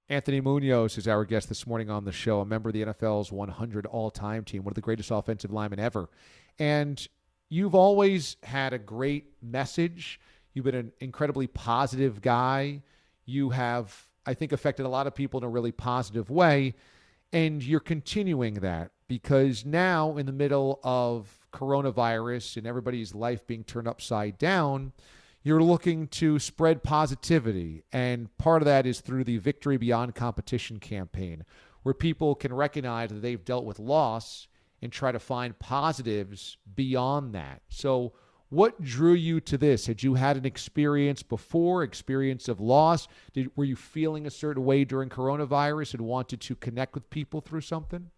Anthony Muñoz is our guest this morning on the show, a member of the NFL's 100 all-time team, one of the greatest offensive linemen ever. And you've always had a great message. You've been an incredibly positive guy. You have, I think, affected a lot of people in a really positive way. And you're continuing that because now, in the middle of coronavirus and everybody's life being turned upside down, you're looking to spread positivity. And part of that is through the Victory Beyond Competition campaign, where people can recognize that they've dealt with loss and try to find positives beyond that. So what drew you to this? Had you had an experience before, experience of loss? Were you feeling a certain way during coronavirus and wanted to connect with people through something?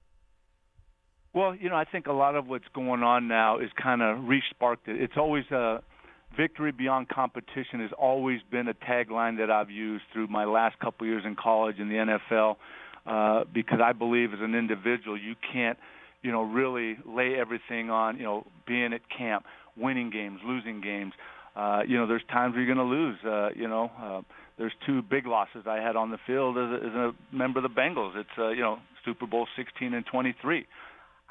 Well, I think a lot of what's going on now is kind of re-sparked it. It's always Victory Beyond Competition has always been a tagline that I've used through my last couple years in college and the NFL because I believe as an individual you can't, really lay everything on, being at camp, winning games, losing games. There's times where you're going to lose. There's two big losses I had on the field as a member of the Bengals. It's, Super Bowl 16 and 23.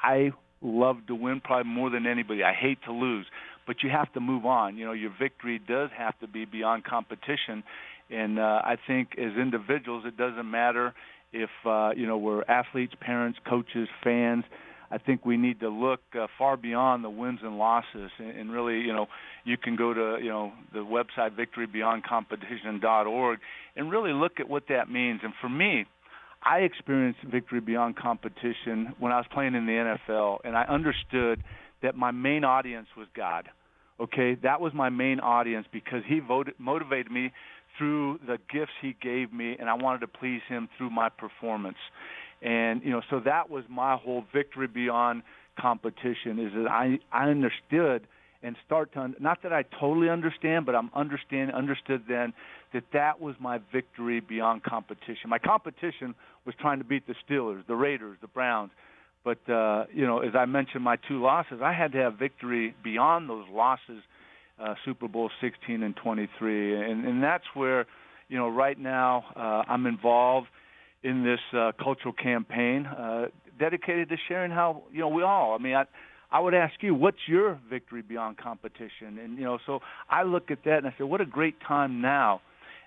I love to win probably more than anybody. I hate to lose. But you have to move on. Your victory does have to be beyond competition. And I think as individuals, it doesn't matter if, we're athletes, parents, coaches, fans. I think we need to look far beyond the wins and losses. And really, you can go to, the website victorybeyondcompetition.org and really look at what that means. And for me, I experienced victory beyond competition when I was playing in the NFL, and I understood that my main audience was God. Okay, that was my main audience because he motivated me through the gifts he gave me, and I wanted to please him through my performance. And, so that was my whole victory beyond competition is that I understood and not that I totally understand, but understood then that was my victory beyond competition. My competition was trying to beat the Steelers, the Raiders, the Browns. But, as I mentioned, my two losses, I had to have victory beyond those losses, Super Bowl 16 and 23. And that's where, right now I'm involved in this cultural campaign dedicated to sharing how, we all, I would ask you, what's your victory beyond competition? And, so I look at that and I say, what a great time now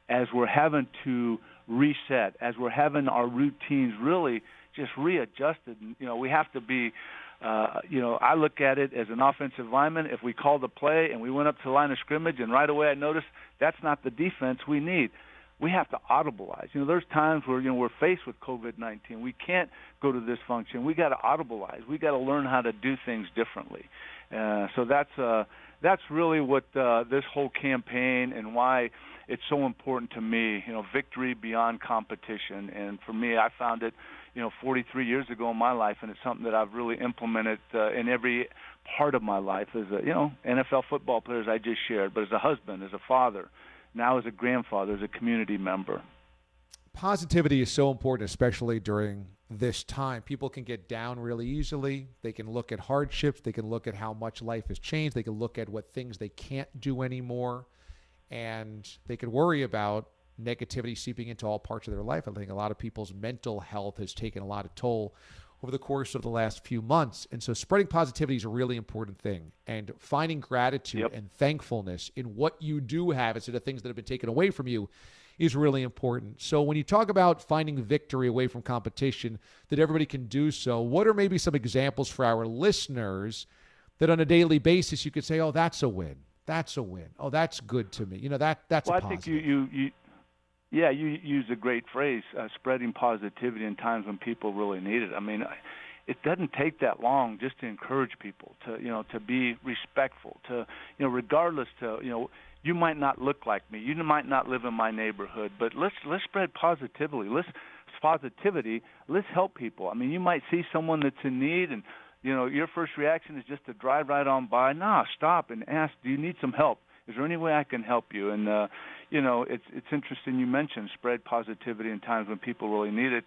as we're having to reset, as we're having our routines really just readjusted. We have to be, I look at it as an offensive lineman. If we called a play and we went up to the line of scrimmage and right away I noticed that's not the defense we need, we have to audibilize. There's times where, we're faced with COVID-19. We can't go to this function. We got to audibilize. We got to learn how to do things differently. So that's really what this whole campaign and why it's so important to me, victory beyond competition. And for me, I found it, 43 years ago in my life, and it's something that I've really implemented in every part of my life as a, NFL football player, as I just shared, but as a husband, as a father, now as a grandfather, as a community member. Positivity is so important, especially during this time. People can get down really easily. They can look at hardships. They can look at how much life has changed. They can look at what things they can't do anymore. And they can worry about negativity seeping into all parts of their life. I think a lot of people's mental health has taken a lot of toll over the course of the last few months. And so spreading positivity is a really important thing. And finding gratitude and thankfulness in what you do have instead of things that have been taken away from you is really important. So when you talk about finding victory away from competition, that everybody can do so, what are maybe some examples for our listeners that on a daily basis you could say, oh, that's a win. That's a win. Oh, that's good to me. That's a positive. I think you use a great phrase, spreading positivity in times when people really need it. It doesn't take that long just to encourage people to be respectful, regardless you might not look like me, you might not live in my neighborhood, but let's spread positivity. Let's help people. You might see someone that's in need and your first reaction is just to drive right on by. No, stop and ask, do you need some help? Is there any way I can help you? And, it's interesting you mentioned spread positivity in times when people really need it.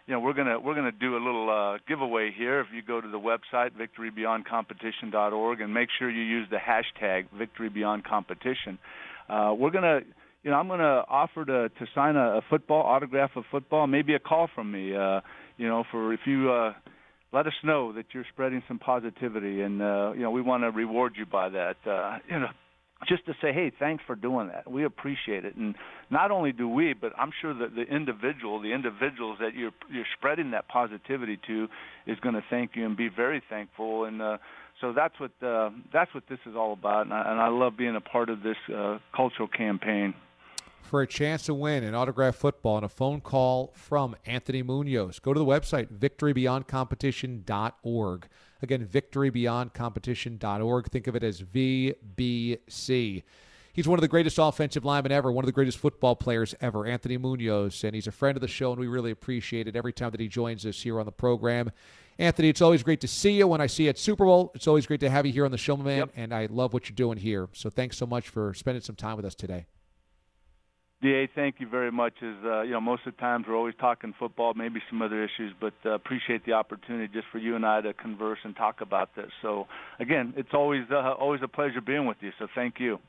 We're gonna do a little giveaway here. If you go to the website, victorybeyondcompetition.org, and make sure you use the hashtag victorybeyondcompetition. We're going to I'm going to offer to sign a football, autograph of football, maybe a call from me, for if you let us know that you're spreading some positivity, and, we want to reward you by that, just to say, hey, thanks for doing that. We appreciate it. And not only do we, but I'm sure that the individuals that you're spreading that positivity to is going to thank you and be very thankful. And so that's what this is all about. And I love being a part of this cultural campaign. For a chance to win an autographed football and a phone call from Anthony Muñoz, go to the website, victorybeyondcompetition.org. Again, victorybeyondcompetition.org. Think of it as VBC. He's one of the greatest offensive linemen ever, one of the greatest football players ever, Anthony Muñoz, and he's a friend of the show, and we really appreciate it every time that he joins us here on the program. Anthony, it's always great to see you. When I see you at Super Bowl, it's always great to have you here on the show, my man, Yep. And I love what you're doing here. So thanks so much for spending some time with us today. DA, thank you very much. Most of the times we're always talking football, maybe some other issues, but appreciate the opportunity just for you and I to converse and talk about this. So, again, it's always a pleasure being with you, so thank you.